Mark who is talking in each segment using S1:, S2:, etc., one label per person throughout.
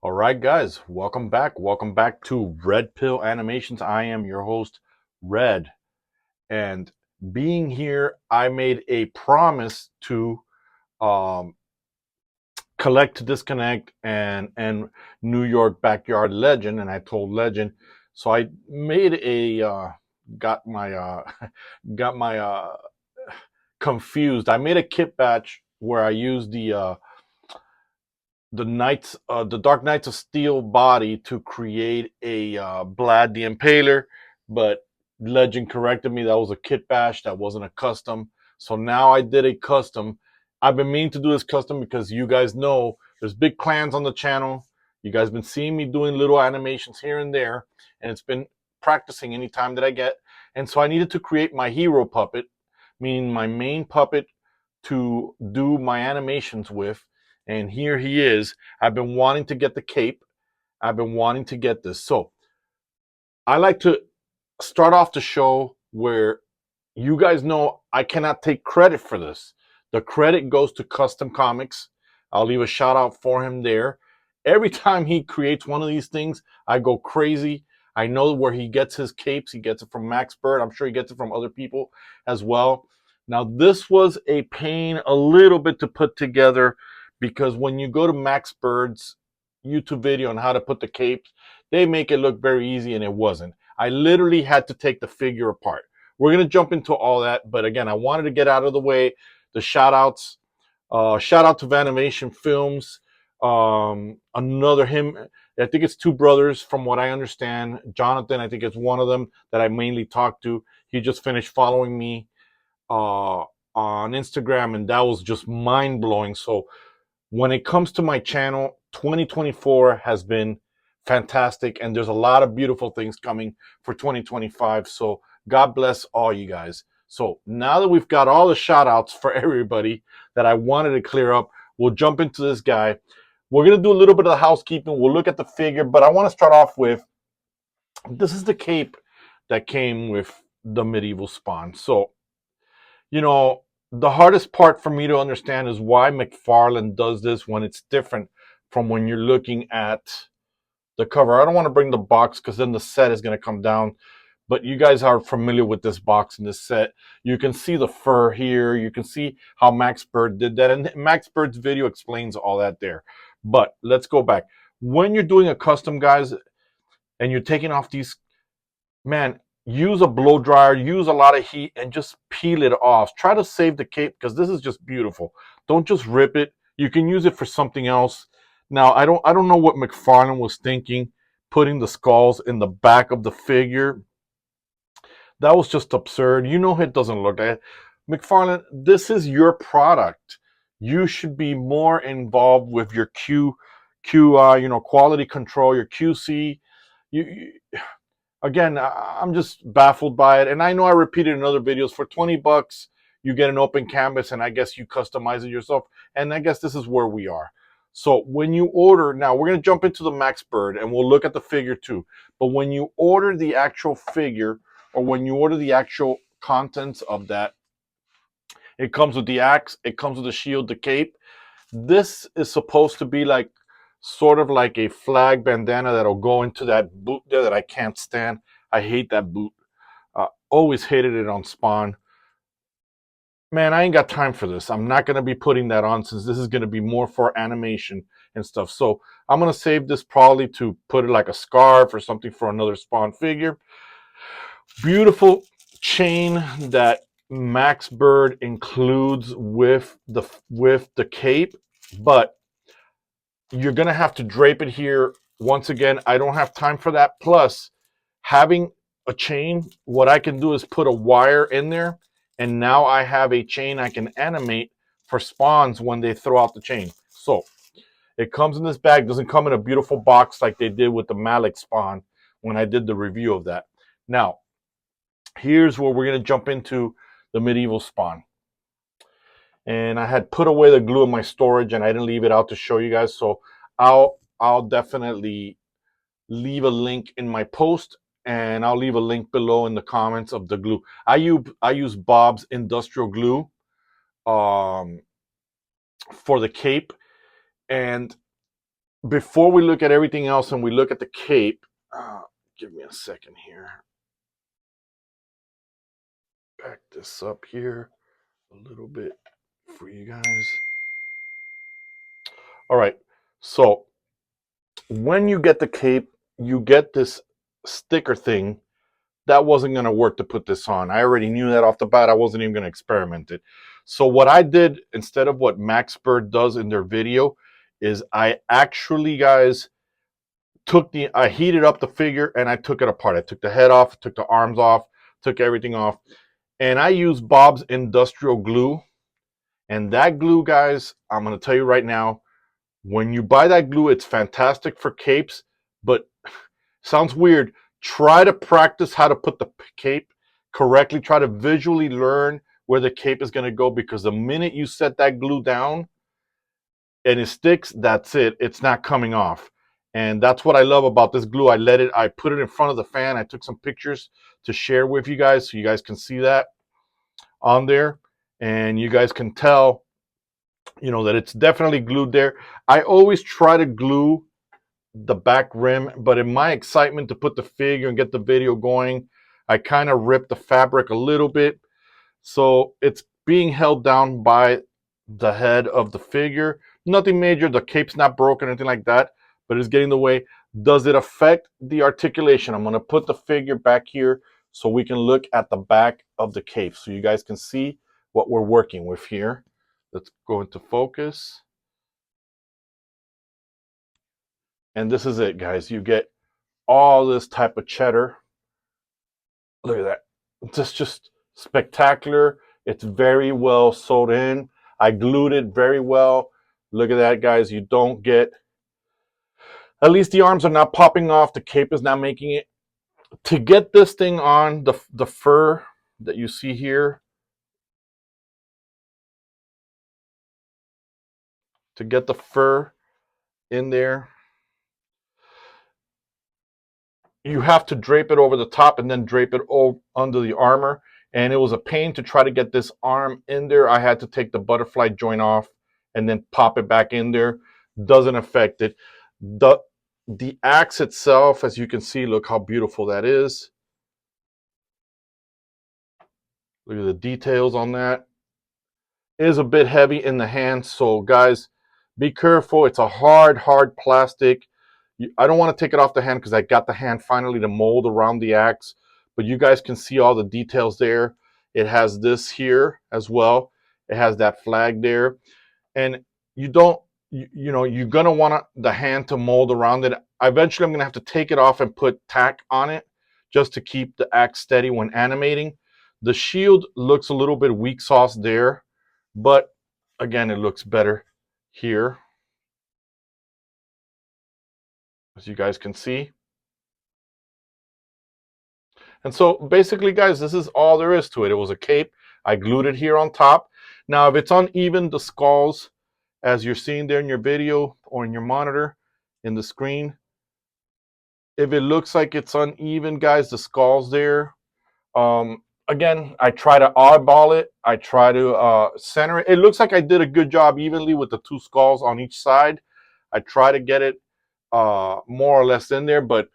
S1: All right, guys, welcome back. Welcome back to Red Pill Animations. I am your host, Red. And being here, I made a promise to um, collect to disconnect and New York Backyard Legend. And I told Legend. So I made got my, got my, confused. I made a kit batch where I used the Dark Knights of Steel body to create a Vlad the Impaler, but Legend corrected me. That was a kit bash. That wasn't a custom. So now I did a custom. I've been meaning to do this custom because you guys know there's big plans on the channel. You guys been seeing me doing little animations here and there, and it's been practicing anytime that I get. And so I needed to create my hero puppet, meaning my main puppet to do my animations with, and here he is. I've been wanting to get the cape. I've been wanting to get this. So I like to start off the show where you guys know I cannot take credit for this. The credit goes to Custom Comics. I'll leave a shout out for him there. Every time he creates one of these things, I go crazy. I know where he gets his capes. He gets it from MABIRD. I'm sure he gets it from other people as well. Now, this was a pain a little bit to put together because when you go to MABIRD's YouTube video on how to put the capes, they make it look very easy, and it wasn't. I literally had to take the figure apart. We're going to jump into all that, but again, I wanted to get out of the way the shout outs. Shout out to Vanimation Films. Another him, I think it's two brothers from what I understand. Jonathan, I think it's one of them that I mainly talk to. He just finished following me on Instagram, and that was just mind blowing. So when it comes to my channel, 2024 has been fantastic, and there's a lot of beautiful things coming for 2025. So God bless all you guys. So now that we've got all the shout outs for everybody that I wanted to clear up, we'll jump into this guy. We're going to do a little bit of the housekeeping. We'll look at the figure, but I want to start off with this is the cape that came with the medieval spawn. So, you know, the hardest part for me to understand is why McFarlane does this when it's different from when you're looking at the cover. I don't want to bring the box because then the set is going to come down. But you guys are familiar with this box and this set. You can see the fur here. You can see how MABIRD did that. And MABIRD's video explains all that there. But let's go back. When you're doing a custom, guys, and you're taking off these, man, use a blow dryer, use a lot of heat, and just peel it off. Try to save the cape because this is just beautiful. Don't just rip it. You can use it for something else. Now, I don't know what McFarlane was thinking, putting the skulls in the back of the figure. That was just absurd. You know it doesn't look like it. McFarlane, this is your product. You should be more involved with your quality control, your QC. You again, I'm just baffled by it. And I know I repeated in other videos, for 20 bucks, you get an open canvas and I guess you customize it yourself. And I guess this is where we are. So when you order, now we're going to jump into the MABIRD and we'll look at the figure too. But when you order the actual figure or when you order the actual contents of that, it comes with the axe, it comes with the shield, the cape. This is supposed to be like sort of like a flag bandana that'll go into that boot there that I can't stand. I hate that boot. Always hated it on Spawn. Man, I ain't got time for this. I'm not going to be putting that on since this is going to be more for animation and stuff. So I'm going to save this probably to put it like a scarf or something for another Spawn figure. Beautiful chain that MABIRD includes with the cape, but you're going to have to drape it here. Once again, I don't have time for that. Plus, having a chain, what I can do is put a wire in there, and now I have a chain I can animate for spawns when they throw out the chain. So it comes in this bag. Doesn't come in a beautiful box like they did with the Malik spawn when I did the review of that. Now, here's where we're going to jump into the medieval spawn. And I had put away the glue in my storage and I didn't leave it out to show you guys. So I'll definitely leave a link in my post and I'll leave a link below in the comments of the glue. I use Bob's industrial glue for the cape, and before we look at everything else and we look at the cape, give me a second here. Back this up here a little bit for you guys. All right. So when you get the cape, you get this sticker thing. That wasn't going to work to put this on. I already knew that off the bat. I wasn't even going to experiment it. So what I did, instead of what MABIRD does in their video, is I actually, guys, I heated up the figure and I took it apart. I took the head off, took the arms off, took everything off. And I used Bob's industrial glue. And that glue, guys, I'm going to tell you right now, when you buy that glue, it's fantastic for capes, but sounds weird. Try to practice how to put the cape correctly. Try to visually learn where the cape is going to go, because the minute you set that glue down and it sticks, that's it. It's not coming off. And that's what I love about this glue. I put it in front of the fan. I took some pictures to share with you guys so you guys can see that on there. And you guys can tell, you know, that it's definitely glued there. I always try to glue the back rim, but in my excitement to put the figure and get the video going, I kind of ripped the fabric a little bit. So it's being held down by the head of the figure. Nothing major. The cape's not broken or anything like that, but it's getting in the way. Does it affect the articulation? I'm going to put the figure back here so we can look at the back of the cape so you guys can see what we're working with here. Let's go into focus. And this is it, guys. You get all this type of cheddar. Look at that. It's just spectacular. It's very well sewed in. I glued it very well. Look at that, guys. You don't get, at least the arms are not popping off. The cape is not making it. To get this thing on, the fur that you see here, to get the fur in there, you have to drape it over the top and then drape it under the armor. And it was a pain to try to get this arm in there. I had to take the butterfly joint off and then pop it back in there. Doesn't affect it. The axe itself, as you can see, look how beautiful that is. Look at the details on that. It is a bit heavy in the hand, so guys, be careful. It's a hard plastic. I don't want to take it off the hand because I got the hand finally to mold around the axe, but you guys can see all the details there. It has this here as well. It has that flag there. And you don't, you know, you're going to want the hand to mold around it. Eventually, I'm going to have to take it off and put tack on it just to keep the axe steady when animating. The shield looks a little bit weak sauce there, but again, it looks better here, as you guys can see. And so basically, guys, this is all there is to it. It was a cape. I glued it here on top. Now, if it's uneven, the skulls, as you're seeing there in your video or in your monitor, in the screen, if it looks like it's uneven, guys, the skulls there, again, I try to oddball it. I try to center it. It looks like I did a good job evenly with the two skulls on each side. I try to get it more or less in there, but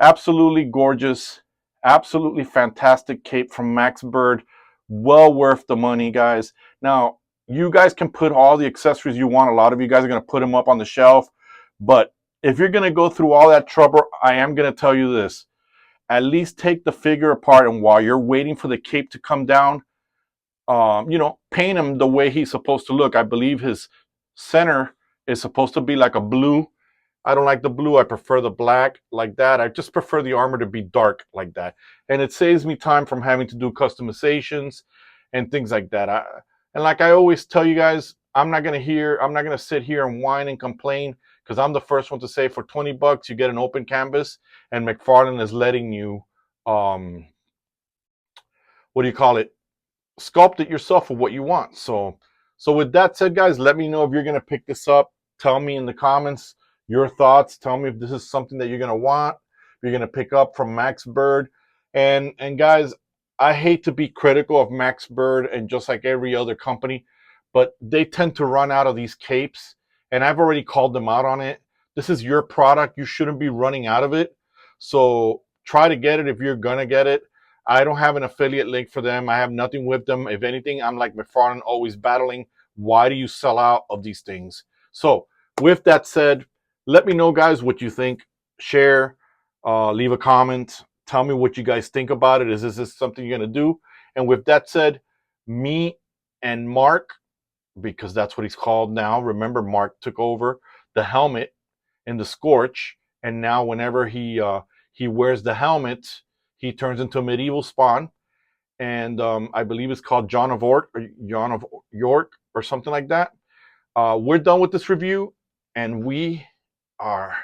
S1: absolutely gorgeous, absolutely fantastic cape from MABIRD. Well worth the money, guys. Now, you guys can put all the accessories you want. A lot of you guys are going to put them up on the shelf, but if you're going to go through all that trouble, I am going to tell you this. At least take the figure apart, and while you're waiting for the cape to come down, you know, paint him the way he's supposed to look. I believe his center is supposed to be like a blue. I don't like the blue. I prefer the black like that. I just prefer the armor to be dark like that. And it saves me time from having to do customizations and things like that. And like I always tell you guys, I'm not going to sit here and whine and complain, because I'm the first one to say for $20 you get an open canvas, and McFarlane is letting you, what do you call it? Sculpt it yourself for what you want. So with that said, guys, let me know if you're going to pick this up. Tell me in the comments your thoughts. Tell me if this is something that you're going to want, if you're going to pick up from MABIRD. And guys, I hate to be critical of MABIRD and just like every other company, but they tend to run out of these capes, and I've already called them out on it. This is your product. You shouldn't be running out of it. So try to get it if you're going to get it. I don't have an affiliate link for them. I have nothing with them. If anything, I'm like McFarlane, always battling. Why do you sell out of these things? So with that said, let me know, guys, what you think. Share, leave a comment. Tell me what you guys think about it. Is this something you're going to do? And with that said, me and Mark, because that's what he's called now. Remember, Mark took over the helmet in the Scorch, and now whenever he wears the helmet, he turns into a medieval spawn. And I believe it's called John of York or John of York or something like that. We're done with this review, and we are